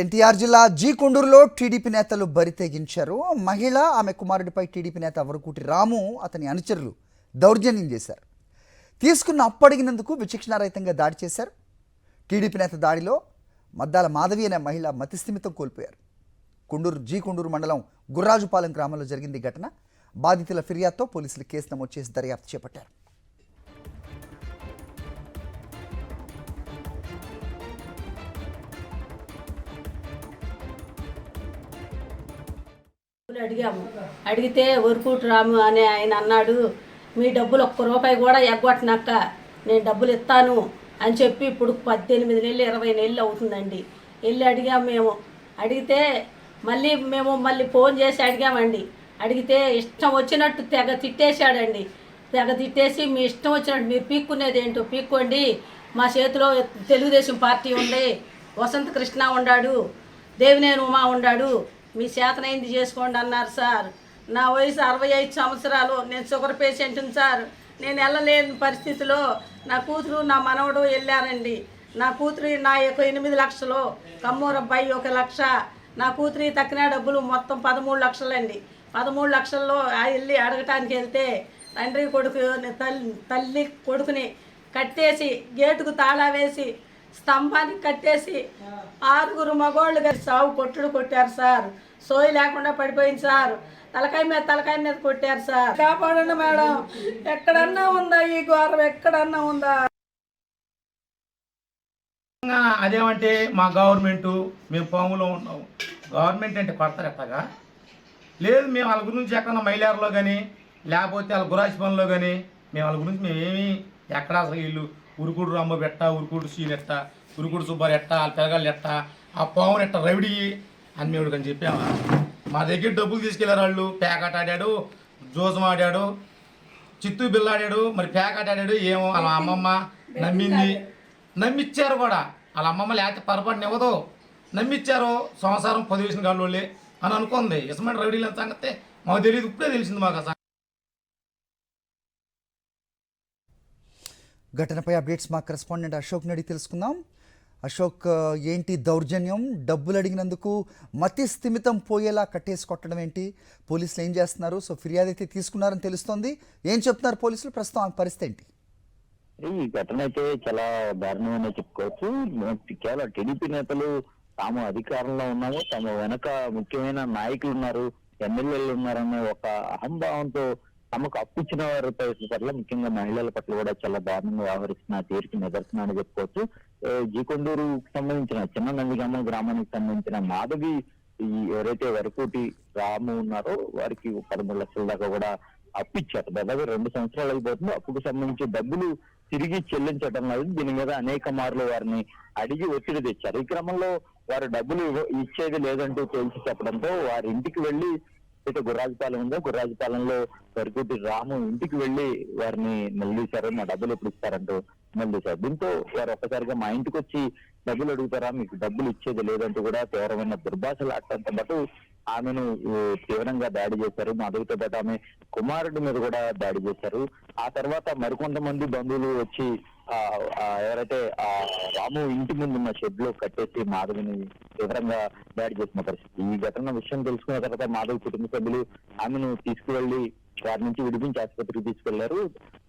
ఎన్టీఆర్ జిల్లా G కొండూరులో TDP నేతలు బరితెగించారు. మహిళ ఆమె కుమారుడిపై టీడీపీ నేత వరకూటి రాము అతని అనుచరులు దౌర్జన్యం చేశారు. తీసుకున్న అప్పడిగినందుకు విచక్షణారహితంగా దాడి చేశారు. టీడీపీ నేత దాడిలో మద్దాల మాధవి అనే మహిళ మతిస్థిమితం కోల్పోయారు. జీ కొండూరు మండలం గుర్రాజుపాలెం గ్రామంలో జరిగింది ఘటన. బాధితుల ఫిర్యాదుతో పోలీసులు కేసు నమోదు చేసి దర్యాప్తు చేపట్టారు. అడిగాము. అడిగితే వరకూటి రాము అనే ఆయన అన్నాడు, మీ డబ్బులు ఒక్క రూపాయి కూడా ఎగ్గొట్టనక్క నేను డబ్బులు ఇస్తాను అని చెప్పి ఇప్పుడు 18 నెలలు 20 నెలలు అవుతుందండి. వెళ్ళి అడిగాము మేము. అడిగితే మళ్ళీ ఫోన్ చేసి అడిగామండి. అడిగితే ఇష్టం వచ్చినట్టు తెగ తిట్టేశాడండి. తెగ తిట్టేసి మీ ఇష్టం వచ్చినట్టు మీరు పీక్కునేది ఏంటో పీక్కోండి, మా చేతిలో తెలుగుదేశం పార్టీ ఉంది, వసంత కృష్ణ ఉన్నాడు, దేవినేని ఉమా ఉన్నాడు, మీ చేతనైంది చేసుకోండి అన్నారు సార్. నా వయసు 65 సంవత్సరాలు, నేను షుగర్ పేషెంట్ని సార్. నేను వెళ్ళలేని పరిస్థితిలో నా కూతురు నా మనవడు వెళ్ళారండి. నా కూతురి నా యొక్క 8 లక్షలు, కమ్మూరు అబ్బాయి 1 లక్ష, నా కూతురి తక్కిన డబ్బులు మొత్తం 13 లక్షలండి. 13 లక్షల్లో వెళ్ళి అడగటానికి వెళ్తే తండ్రి కొడుకు తల్లి కొడుకుని కట్టేసి గేటుకు తాళా వేసి స్తంభానికి కట్టేసి 6 మగోళ్ళు సాగు కొట్టారు సార్. సోయి లేకుండా పడిపోయింది సార్. తలకాయ మీద కొట్టారు సార్. కాపాడండి మేడం, ఎక్కడన్నా ఉందా ఈ ఘోరం, ఎక్కడన్నా ఉందా? అదేమంటే మా గవర్నమెంటు మేము పాములో ఉన్నాము. గవర్నమెంట్ అంటే కొడతారు ఎట్టగా లేదు. మేము వాళ్ళ గురించి ఎక్కడన్నా మైలార్లో కానీ లేకపోతే వాళ్ళ గురాజి పనుల్లో కానీ మేము వాళ్ళ గురించి మేమేమి ఎక్కడ అసలు వీళ్ళు ఉరుకుడు రాంబ పెట్ట, ఉరుకుడు సీన్ ఎట్ట, ఉరుకుడు సుబ్బారు ఎట్ట, వాళ్ళ పెరగాళ్ళు ఎట్ట, ఆ పావును ఎట్ట రవిడి అని మేము అని చెప్పామా. మా దగ్గర డబ్బులు తీసుకెళ్లారు వాళ్ళు. పేకాట ఆడాడు, జోసం ఆడాడు, చిత్తూ బిల్ల ఆడాడు, మరి పేకాట ఆడాడు. ఏమో వాళ్ళ అమ్మమ్మ నమ్మింది, నమ్మిచ్చారు కూడా. వాళ్ళ అమ్మమ్మ లేకపోతే పొరపాటున ఇవ్వదు, నమ్మిచ్చారు. సంవత్సరం 10 వేసిన గాళ్ళోళ్ళే అని అనుకుంది. ఇసమంటే రవిడీల సంగతే మాకు తెలియదు, ఇప్పుడే తెలిసింది మాకు. అసలు ఘటనపై అప్డేట్స్ మా కరెస్పాండెంట్ అశోక్ నడి తెలుసుకుందాం. అశోక్, ఏంటి దౌర్జన్యం? డబ్బులు అడిగినందుకు మతి స్థిమితం పోయేలా కట్టేసి కొట్టడం ఏంటి? పోలీసులు ఏం చేస్తున్నారు? సో ఫిర్యాదు అయితే తీసుకున్నారని తెలుస్తోంది. ఏం చెప్తున్నారు పోలీసులు? ప్రస్తుతం ఆ పరిస్థితి ఏంటి? ఈ ఘటన అయితే చాలా దారుణమనే చెప్పుకోవచ్చు. కేవలం టీడీపీ నేతలు తాము అధికారంలో ఉన్నాము, తమ వెనక ముఖ్యమైన నాయకులు ఉన్నారు, ఎమ్మెల్యేలు ఉన్నారనే ఒక అహంభావంతో తమకు అప్పిచ్చిన వారి పట్ల, ముఖ్యంగా మహిళల పట్ల కూడా చాలా దారుణంగా వ్యవహరిస్తున్న తీరుకి నిదర్శనం అని చెప్పుకోవచ్చు. జీకొండూరుకు సంబంధించిన చిన్న నందిగామ గ్రామానికి సంబంధించిన మాధవి ఎవరైతే వరకూటి రాము ఉన్నారో వారికి 13 లక్షల దాకా కూడా అప్పిచ్చారు. దాదాపు 2 సంవత్సరాలు అయిపోతుంది. అప్పుకు సంబంధించి డబ్బులు తిరిగి చెల్లించడం లేదు. దీని మీద అనేక మార్లు వారిని అడిగి ఒత్తిడి తెచ్చారు. ఈ క్రమంలో వారు డబ్బులు ఇచ్చేది లేదంటూ తేల్చి చెప్పడంతో వారి ఇంటికి వెళ్లి, అయితే గుర్రాజుపాలెం ఉందో గుర్రాజుపాలెంలో వరకూటి రాము ఇంటికి వెళ్లి వారిని నిలదీశారు. మా డబ్బులు ఎప్పుడు ఇస్తారంటూ నిలదీశారు. దీంతో వారు ఒక్కసారిగా మా ఇంటికి వచ్చి డబ్బులు అడుగుతారా, మీకు డబ్బులు ఇచ్చేది లేదంటూ కూడా తీవ్రమైన దుర్భాషలు ఆడటంతో పాటు ఆమెను తీవ్రంగా దాడి చేశారు. మాధవితో పాటు ఆమె కుమారుడి మీద కూడా దాడి చేశారు. ఆ తర్వాత మరికొంతమంది బంధువులు వచ్చి ఎవరైతే ఆ రాము ఇంటి ముందు ఉన్న షెడ్ లో కట్టేసి మాధవిని తీవ్రంగా దాడి చేసిన పరిస్థితి. ఈ ఘటన విషయం తెలుసుకున్న తర్వాత మాధవి కుటుంబ సభ్యులు ఆమెను తీసుకువెళ్లి వారి నుంచి విడిపించి ఆసుపత్రికి తీసుకెళ్లారు.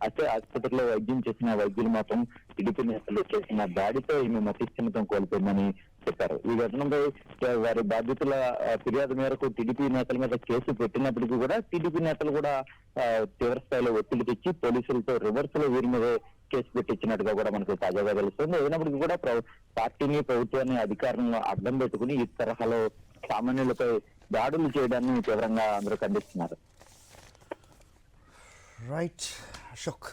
అయితే ఆసుపత్రిలో వైద్యం చేసిన వైద్యులు మాత్రం టీడీపీ నేతలు చేసిన దాడితో ఈమె మతిస్థిమితం కోల్పోయిందని చెప్పారు. ఈ ఘటనపై వారి బాధితుల ఫిర్యాదు మేరకు టీడీపీ నేతల మీద కేసు పెట్టినప్పటికీ కూడా టీడీపీ నేతలు కూడా తీవ్ర స్థాయిలో ఒత్తిడి తెచ్చి పోలీసులతో రివర్స్ లో వీరి మీద కేసు పెట్టించినట్టుగా కూడా మనకు తాజాగా తెలుస్తుంది. అయినప్పటికీ కూడా పార్టీని, ప్రభుత్వాన్ని, అధికారంలో అడ్డం పెట్టుకుని ఈ తరహాలో సామాన్యులపై దాడులు చేయడాన్ని తీవ్రంగా అందరూ ఖండిస్తున్నారు. రైట్ అశోక్.